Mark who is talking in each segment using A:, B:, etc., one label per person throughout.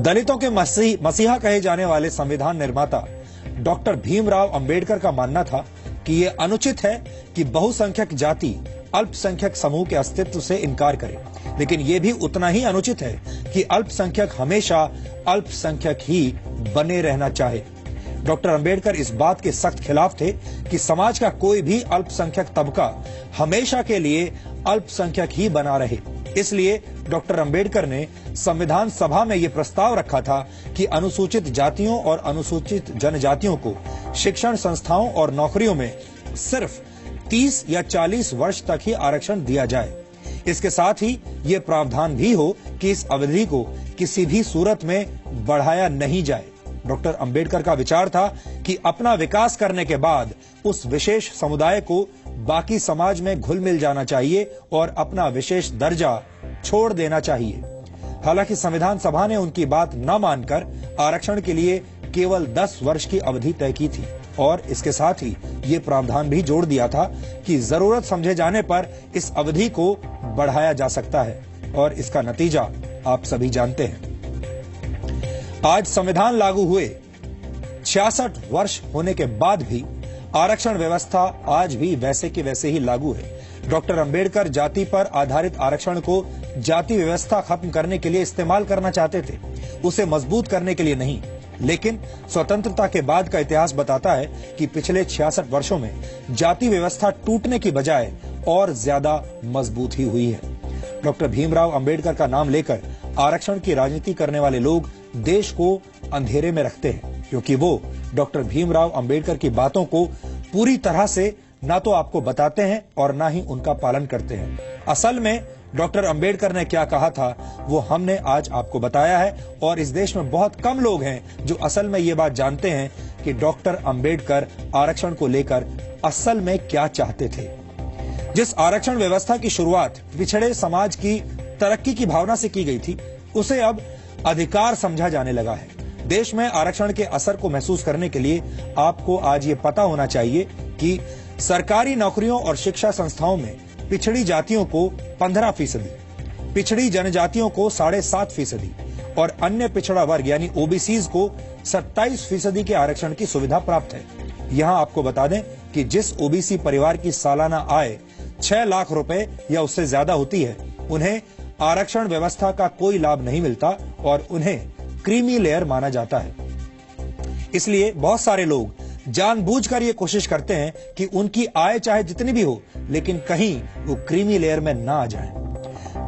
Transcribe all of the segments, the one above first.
A: दलितों के मसीहा कहे जाने वाले संविधान निर्माता डॉक्टर भीमराव अंबेडकर का मानना था कि यह अनुचित है कि बहुसंख्यक जाति अल्पसंख्यक समूह के अस्तित्व से इनकार करे, लेकिन यह भी उतना ही अनुचित है कि अल्पसंख्यक हमेशा अल्पसंख्यक ही बने रहना चाहे। डॉक्टर अंबेडकर इस बात के सख्त खिलाफ थे कि समाज का कोई भी अल्पसंख्यक तबका हमेशा के लिए अल्पसंख्यक ही बना रहे। इसलिए डॉक्टर अंबेडकर ने संविधान सभा में यह प्रस्ताव रखा था कि अनुसूचित जातियों और अनुसूचित जनजातियों को शिक्षण संस्थाओं और नौकरियों में सिर्फ 30 या 40 वर्ष तक ही आरक्षण दिया जाए। इसके साथ ही ये प्रावधान भी हो कि इस अवधि को किसी भी सूरत में बढ़ाया नहीं जाए। डॉक्टर अंबेडकर का विचार था कि अपना विकास करने के बाद उस विशेष समुदाय को बाकी समाज में घुल मिल जाना चाहिए और अपना विशेष दर्जा छोड़ देना चाहिए। हालांकि संविधान सभा ने उनकी बात न मानकर आरक्षण के लिए केवल 10 वर्ष की अवधि तय की थी और इसके साथ ही ये प्रावधान भी जोड़ दिया था कि जरूरत समझे जाने पर इस अवधि को बढ़ाया जा सकता है और इसका नतीजा आप सभी जानते हैं। आज संविधान लागू हुए 66 वर्ष होने के बाद भी आरक्षण व्यवस्था आज भी वैसे के वैसे ही लागू है। डॉक्टर अंबेडकर जाति पर आधारित आरक्षण को जाति व्यवस्था खत्म करने के लिए इस्तेमाल करना चाहते थे, उसे मजबूत करने के लिए नहीं। लेकिन स्वतंत्रता के बाद का इतिहास बताता है कि पिछले 66 वर्षों में जाति व्यवस्था टूटने की बजाय और ज्यादा मजबूत ही हुई है। डॉक्टर भीमराव अंबेडकर का नाम लेकर आरक्षण की राजनीति करने वाले लोग देश को अंधेरे में रखते हैं, क्योंकि वो डॉक्टर भीमराव अंबेडकर की बातों को पूरी तरह से ना तो आपको बताते हैं और ना ही उनका पालन करते हैं। असल में डॉक्टर अंबेडकर ने क्या कहा था वो हमने आज आपको बताया है और इस देश में बहुत कम लोग हैं जो असल में ये बात जानते हैं कि डॉक्टर अंबेडकर आरक्षण को लेकर असल में क्या चाहते थे। जिस आरक्षण व्यवस्था की शुरुआत पिछड़े समाज की तरक्की की भावना से की गई थी, उसे अब अधिकार समझा जाने लगा है। देश में आरक्षण के असर को महसूस करने के लिए आपको आज ये पता होना चाहिए कि सरकारी नौकरियों और शिक्षा संस्थाओं में पिछड़ी जातियों को 15%, पिछड़ी जनजातियों को 7.5% और अन्य पिछड़ा वर्ग यानी ओबीसीज को 27% के आरक्षण की सुविधा प्राप्त है। यहाँ आपको बता दें कि जिस ओबीसी परिवार की सालाना आय 6 लाख रुपए या उससे ज्यादा होती है, उन्हें आरक्षण व्यवस्था का कोई लाभ नहीं मिलता और उन्हें क्रीमी लेयर माना जाता है। इसलिए बहुत सारे लोग जानबूझकर ये कोशिश करते हैं कि उनकी आय चाहे जितनी भी हो, लेकिन कहीं वो क्रीमी लेयर में ना आ जाए।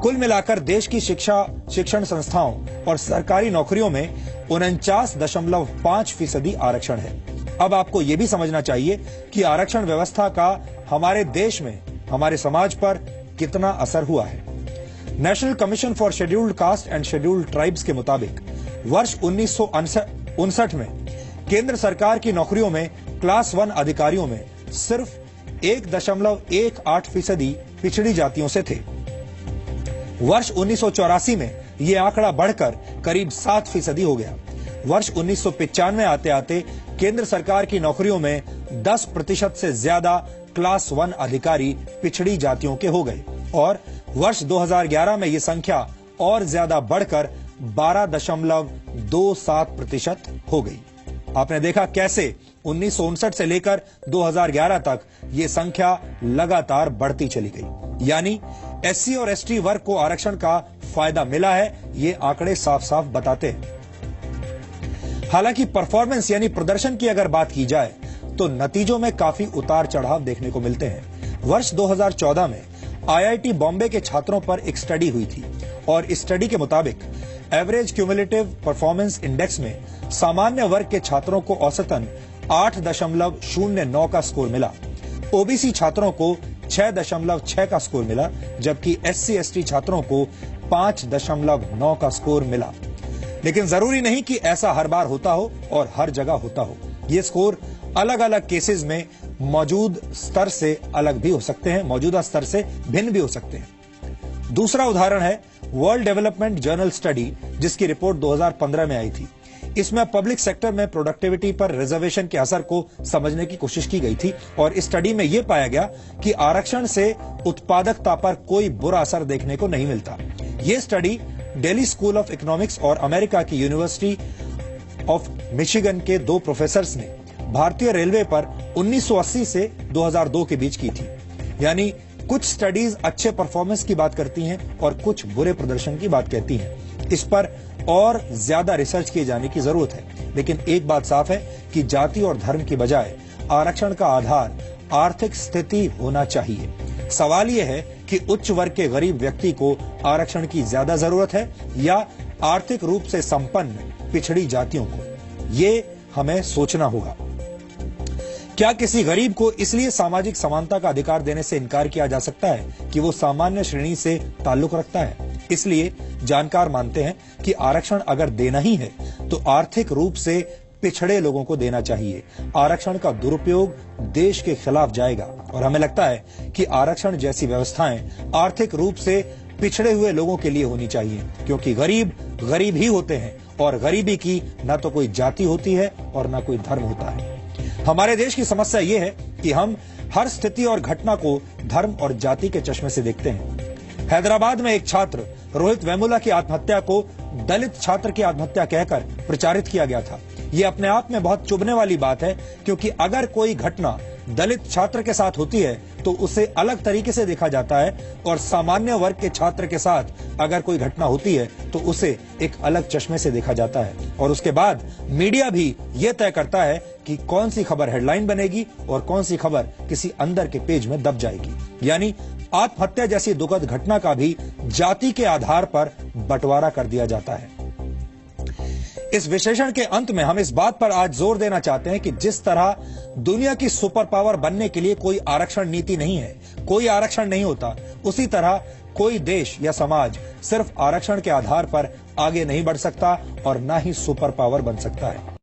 A: कुल मिलाकर देश की शिक्षण संस्थाओं और सरकारी नौकरियों में 49.5% आरक्षण है। अब आपको ये भी समझना चाहिए कि आरक्षण व्यवस्था का हमारे देश में हमारे समाज पर कितना असर हुआ है। National commission for scheduled caste and scheduled tribes के मुताबिक वर्ष 1959 में केंद्र सरकार की नौकरियों में क्लास 1 अधिकारियों में सिर्फ 1.18% पिछड़ी जातियों से थे। वर्ष 1984 में यह आंकड़ा बढ़कर करीब 7% हो गया। वर्ष 1995 आते आते केंद्र सरकार की नौकरियों में 10% से ज्यादा क्लास 1 अधिकारी पिछड़ी जातियों के हो गए और वर्ष 2011 में यह संख्या और ज्यादा बढ़कर 12.27% हो गई। आपने देखा कैसे 1959 से लेकर 2011 तक ये संख्या लगातार बढ़ती चली गई। यानी एससी और एसटी वर्ग को आरक्षण का फायदा मिला है, ये आंकड़े साफ साफ बताते हैं। हालांकि परफॉर्मेंस यानी प्रदर्शन की अगर बात की जाए तो नतीजों में काफी उतार चढ़ाव देखने को मिलते हैं। वर्ष 2014 में आईआईटी बॉम्बे के छात्रों पर एक स्टडी हुई थी और इस स्टडी के मुताबिक एवरेज क्यूमुलेटिव परफॉर्मेंस इंडेक्स में सामान्य वर्ग के छात्रों को औसतन 8.09 का स्कोर मिला। ओबीसी छात्रों को 6.6 का स्कोर मिला, जबकि एससी एसटी छात्रों को 5.9 का स्कोर मिला। लेकिन जरूरी नहीं कि ऐसा हर बार होता हो और हर जगह होता हो। ये स्कोर अलग अलग केसेस में मौजूद स्तर से अलग भी हो सकते हैं, मौजूदा स्तर से भिन्न भी हो सकते हैं। दूसरा उदाहरण है वर्ल्ड डेवलपमेंट जर्नल स्टडी, जिसकी रिपोर्ट 2015 में आई थी। इसमें पब्लिक सेक्टर में प्रोडक्टिविटी पर रिजर्वेशन के असर को समझने की कोशिश की गई थी और इस स्टडी में यह पाया गया कि आरक्षण से उत्पादकता पर कोई बुरा असर देखने को नहीं मिलता। यह study Delhi school of economics और अमेरिका की यूनिवर्सिटी ऑफ मिशिगन के 2 प्रोफेसर्स ने भारतीय रेलवे पर 1980 से 2002 के बीच की थी। यानी कुछ स्टडीज अच्छे परफॉर्मेंस की बात करती हैं और कुछ बुरे प्रदर्शन की बात कहती हैं। इस पर और ज्यादा रिसर्च किए जाने की जरूरत है। लेकिन एक बात साफ है कि जाति और धर्म की बजाय आरक्षण का आधार आर्थिक स्थिति होना चाहिए। सवाल यह है कि उच्च वर्ग के गरीब व्यक्ति को आरक्षण की ज्यादा जरूरत है या आर्थिक रूप से संपन्न पिछड़ी जातियों को। ये हमें सोचना होगा। क्या किसी गरीब को इसलिए सामाजिक समानता का अधिकार देने से इनकार किया जा सकता है कि वो सामान्य श्रेणी से ताल्लुक रखता है? इसलिए जानकार मानते हैं कि आरक्षण अगर देना ही है तो आर्थिक रूप से पिछड़े लोगों को देना चाहिए। आरक्षण का दुरुपयोग देश के खिलाफ जाएगा और हमें लगता है कि आरक्षण जैसी व्यवस्थाएं आर्थिक रूप से पिछड़े हुए लोगों के लिए होनी चाहिए, क्योंकि गरीब गरीब ही होते हैं और गरीबी की न तो कोई जाति होती है और न कोई धर्म होता है। हमारे देश की समस्या यह है कि हम हर स्थिति और घटना को धर्म और जाति के चश्मे से देखते हैं। हैदराबाद में एक छात्र रोहित वेमुला की आत्महत्या को दलित छात्र की आत्महत्या कहकर प्रचारित किया गया था। यह अपने आप में बहुत चुभने वाली बात है, क्योंकि अगर कोई घटना दलित छात्र के साथ होती है तो उसे अलग तरीके से देखा जाता है और सामान्य वर्ग के छात्र के साथ अगर कोई घटना होती है तो उसे एक अलग चश्मे से देखा जाता है। और उसके बाद मीडिया भी यह तय करता है कि कौन सी खबर हेडलाइन बनेगी और कौन सी खबर किसी अंदर के पेज में दब जाएगी। यानी आत्महत्या जैसी दुखद घटना का भी जाति के आधार पर बंटवारा कर दिया जाता है। इस विश्लेषण के अंत में हम इस बात पर आज जोर देना चाहते हैं कि जिस तरह दुनिया की सुपर पावर बनने के लिए कोई आरक्षण नीति नहीं है, कोई आरक्षण नहीं होता, उसी तरह कोई देश या समाज सिर्फ आरक्षण के आधार पर आगे नहीं बढ़ सकता और ना ही सुपर पावर बन सकता है।